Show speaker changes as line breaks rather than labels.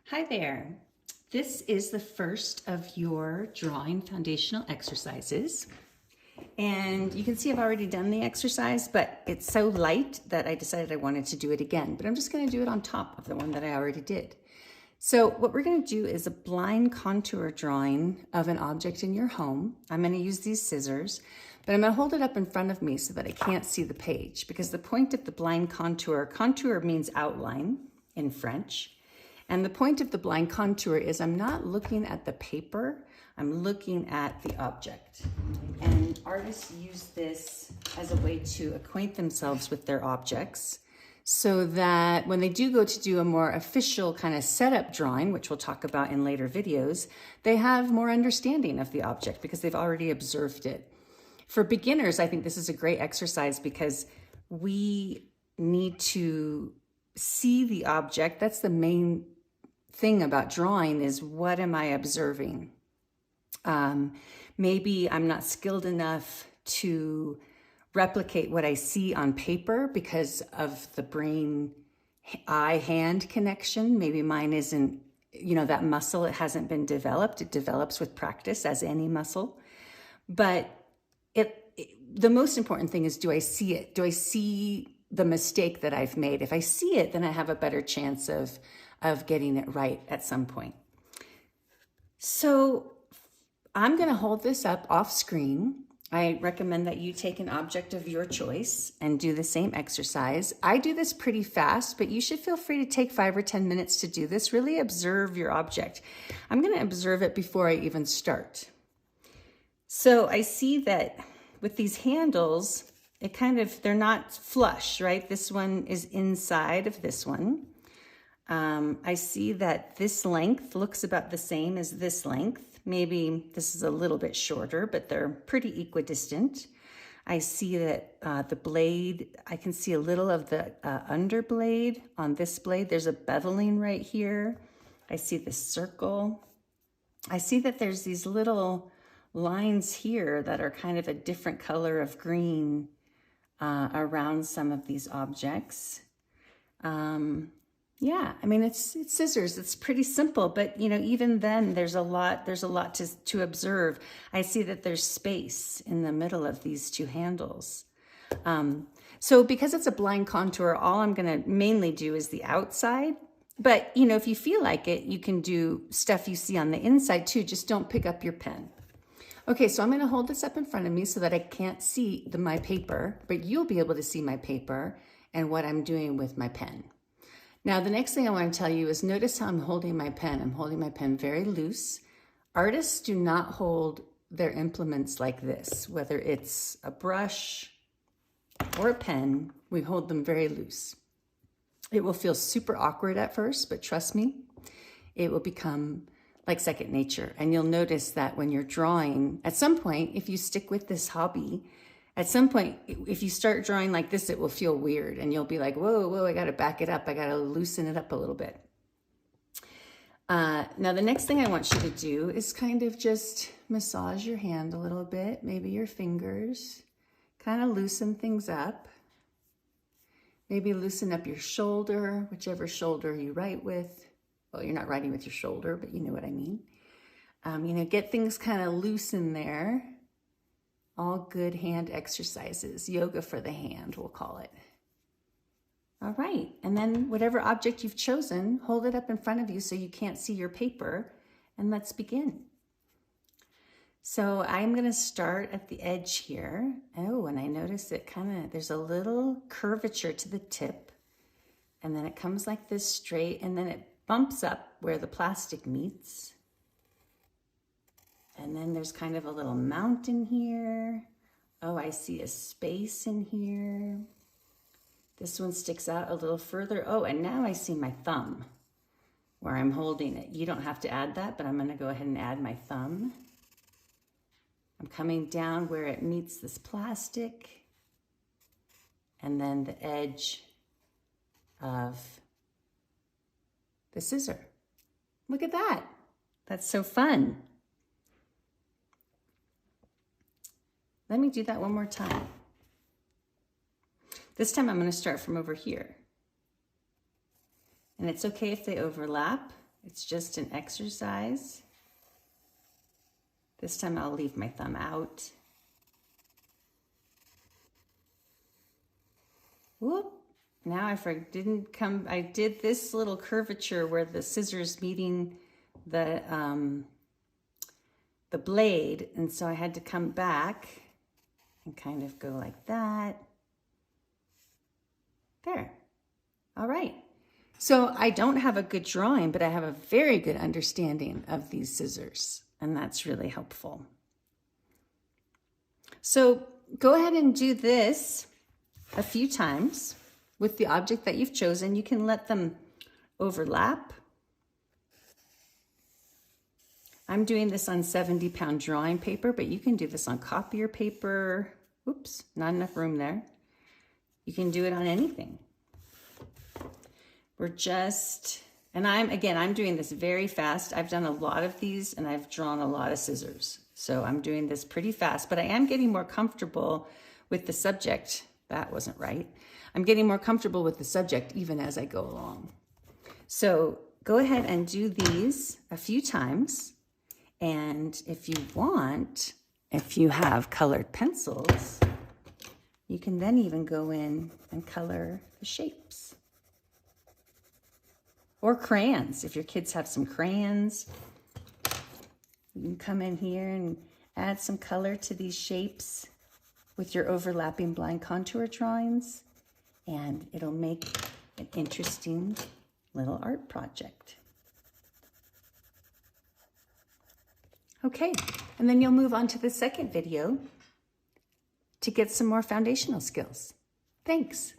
Hi there. This is the first of your drawing foundational exercises. And you can see I've already done the exercise, but it's so light that I decided I wanted to do it again. But I'm just going to do it on top of the one that I already did. So what we're going to do is a blind contour drawing of an object in your home. I'm going to use these scissors, but I'm going to hold it up in front of me so that I can't see the page, because the point of the blind contour means outline in French. And the point of the blind contour is I'm not looking at the paper, I'm looking at the object. And artists use this as a way to acquaint themselves with their objects so that when they do a more official kind of setup drawing, which we'll talk about in later videos, they have more understanding of the object because they've already observed it. For beginners, I think this is a great exercise because we need to see the object. That's the main thing about drawing, is what am I observing? Maybe I'm not skilled enough to replicate what I see on paper because of the brain eye-hand connection. Maybe mine isn't, that muscle, it hasn't been developed. It develops with practice, as any muscle. But the most important thing is, do I see it? Do I see the mistake that I've made? If I see it, then I have a better chance of getting it right at some point. So I'm going to hold this up off screen. I recommend that you take an object of your choice and do the same exercise. I do this pretty fast, but you should feel free to take 5 or 10 minutes to do this. Really observe your object. I'm going to observe it before I even start. So I see that with these handles, they're not flush, right? This one is inside of this one. I see that this length looks about the same as this length. Maybe this is a little bit shorter, but they're pretty equidistant. I see that the blade, I can see a little of the underblade on this blade. There's a beveling right here. I see the circle. I see that there's these little lines here that are kind of a different color of green around some of these objects. Yeah, I mean, it's scissors. It's pretty simple, but even then there's a lot to observe. I see that there's space in the middle of these two handles. So because it's a blind contour, all I'm going to mainly do is the outside. But, if you feel like it, you can do stuff you see on the inside too. Just don't pick up your pen. Okay, so I'm going to hold this up in front of me so that I can't see my paper, but you'll be able to see my paper and what I'm doing with my pen. Now, the next thing I want to tell you is notice how I'm holding my pen. I'm holding my pen very loose. Artists do not hold their implements like this, whether it's a brush or a pen, we hold them very loose. It will feel super awkward at first, but trust me, it will become like second nature. And you'll notice that when you're drawing, at some point, if you stick with this hobby, at some point, if you start drawing like this, it will feel weird and you'll be like, whoa, I got to back it up. I got to loosen it up a little bit. Now, the next thing I want you to do is kind of just massage your hand a little bit, maybe your fingers, kind of loosen things up. Maybe loosen up your shoulder, whichever shoulder you write with. Well, you're not writing with your shoulder, but you know what I mean. Get things kind of loose in there. All good hand exercises, yoga for the hand, we'll call it. All right, and then whatever object you've chosen, hold it up in front of you so you can't see your paper, and let's begin. So I'm gonna start at the edge here. Oh, and I notice it there's a little curvature to the tip, and then it comes like this straight, and then it bumps up where the plastic meets. And then there's kind of a little mountain here. Oh, I see a space in here. This one sticks out a little further. Oh, and now I see my thumb where I'm holding it. You don't have to add that, but I'm gonna go ahead and add my thumb. I'm coming down where it meets this plastic, and then the edge of the scissor. Look at that. That's so fun. Let me do that one more time. This time I'm going to start from over here. And it's okay if they overlap. It's just an exercise. This time I'll leave my thumb out. Whoop. Now I did this little curvature where the scissors meeting the blade, and so I had to come back and kind of go like that. There. All right. So I don't have a good drawing, but I have a very good understanding of these scissors, and that's really helpful. So go ahead and do this a few times with the object that you've chosen. You can let them overlap. I'm doing this on 70-pound drawing paper, but you can do this on copier paper. Oops, not enough room there. You can do it on anything. I'm doing this very fast. I've done a lot of these and I've drawn a lot of scissors. So I'm doing this pretty fast, but I am getting more comfortable with the subject. That wasn't right. I'm getting more comfortable with the subject even as I go along. So go ahead and do these a few times. And if you want, if you have colored pencils, you can then even go in and color the shapes. Or crayons. If your kids have some crayons, you can come in here and add some color to these shapes with your overlapping blind contour drawings, and it'll make an interesting little art project. Okay, and then you'll move on to the second video to get some more foundational skills. Thanks.